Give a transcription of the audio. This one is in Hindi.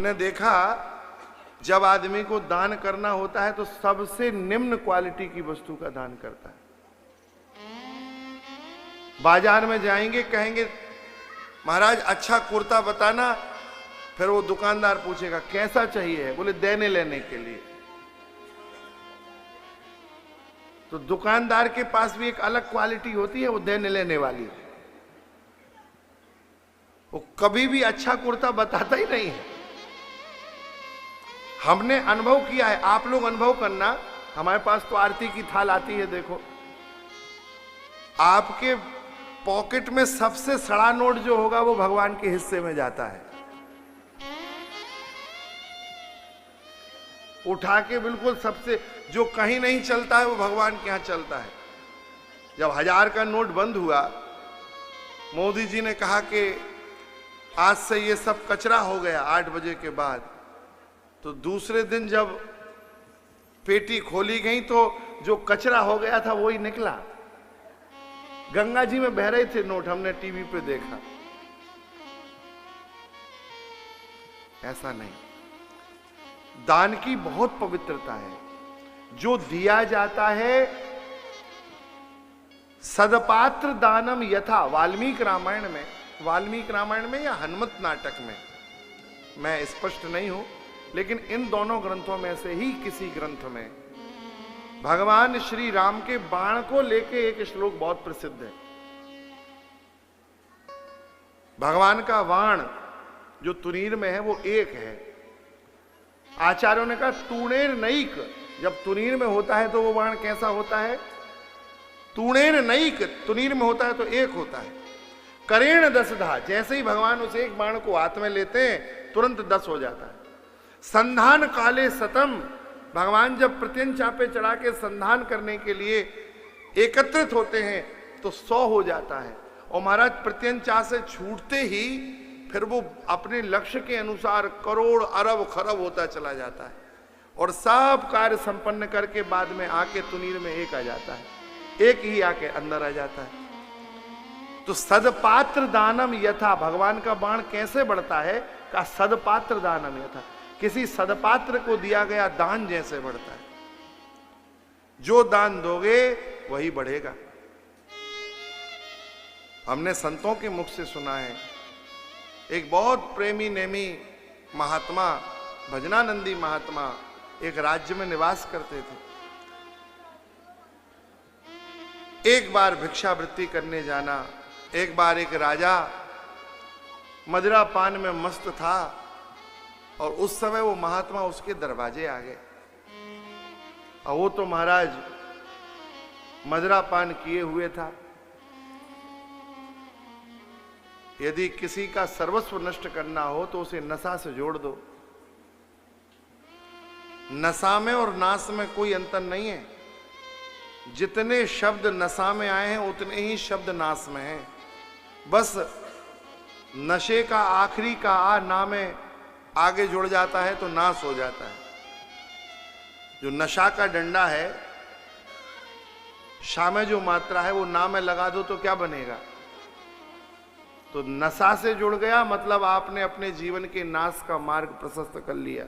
मैंने देखा जब आदमी को दान करना होता है तो सबसे निम्न क्वालिटी की वस्तु का दान करता है। बाजार में जाएंगे, कहेंगे महाराज अच्छा कुर्ता बताना, फिर वो दुकानदार पूछेगा कैसा चाहिए, बोले देने लेने के लिए। तो दुकानदार के पास भी एक अलग क्वालिटी होती है, वो देने लेने वाली। वो कभी भी अच्छा कुर्ता बताता ही नहीं है। हमने अनुभव किया है, आप लोग अनुभव करना। हमारे पास तो आरती की थाल आती है, देखो आपके पॉकेट में सबसे सड़ा नोट जो होगा वो भगवान के हिस्से में जाता है। उठा के बिल्कुल सबसे जो कहीं नहीं चलता है वो भगवान के यहां चलता है। जब 1000 का नोट बंद हुआ, मोदी जी ने कहा कि आज से ये सब कचरा हो गया 8 बजे के बाद। तो दूसरे दिन जब पेटी खोली गई तो जो कचरा हो गया था वही निकला। गंगा जी में बह रहे थे नोट, हमने टीवी पे देखा। ऐसा नहीं, दान की बहुत पवित्रता है। जो दिया जाता है, सदपात्र दानम यथा, वाल्मीकि रामायण में या हनुमत नाटक में, मैं स्पष्ट नहीं हूं, लेकिन इन दोनों ग्रंथों में से ही किसी ग्रंथ में भगवान श्री राम के बाण को लेके एक श्लोक बहुत प्रसिद्ध है। भगवान का बाण जो तुनीर में है वो एक है। आचार्यों ने कहा तूणेर नईक, जब तुनीर में होता है तो वो बाण कैसा होता है? तूणेर नईक, तुनीर में होता है तो एक होता है। करेण 10 जैसे ही भगवान उस एक बाण को हाथ में लेते हैं तुरंत 10 हो जाता है। संधान काले सतम, भगवान जब प्रत्यंचा पे चढ़ा के संधान करने के लिए एकत्रित होते हैं तो 100 हो जाता है। और महाराज प्रत्यंचा से छूटते ही फिर वो अपने लक्ष्य के अनुसार करोड़ अरब खरब होता चला जाता है और सब कार्य संपन्न करके बाद में आके तुनीर में एक आ जाता है, एक ही आके अंदर आ जाता है। तो सदपात्र दानम यथा, भगवान का बाण कैसे बढ़ता है? का सदपात्र दानम यथा, किसी सदपात्र को दिया गया दान जैसे बढ़ता है। जो दान दोगे वही बढ़ेगा। हमने संतों के मुख से सुना है, एक बहुत प्रेमी नेमी महात्मा, भजनानंदी महात्मा, एक राज्य में निवास करते थे। एक बार भिक्षावृत्ति करने जाना, एक बार एक राजा मदिरा पान में मस्त था और उस समय वो महात्मा उसके दरवाजे आ गए। और वो तो महाराज मदिरा पान किए हुए था। यदि किसी का सर्वस्व नष्ट करना हो तो उसे नशा से जोड़ दो। नशा में और नाश में कोई अंतर नहीं है। जितने शब्द नशा में आए हैं उतने ही शब्द नाश में हैं। बस नशे का आखिरी का आ ना में आगे जुड़ जाता है तो नाश हो जाता है। जो नशा का डंडा है, शा में जो मात्रा है वो ना में लगा दो तो क्या बनेगा? तो नशा से जुड़ गया, मतलब आपने अपने जीवन के नाश का मार्ग प्रशस्त कर लिया।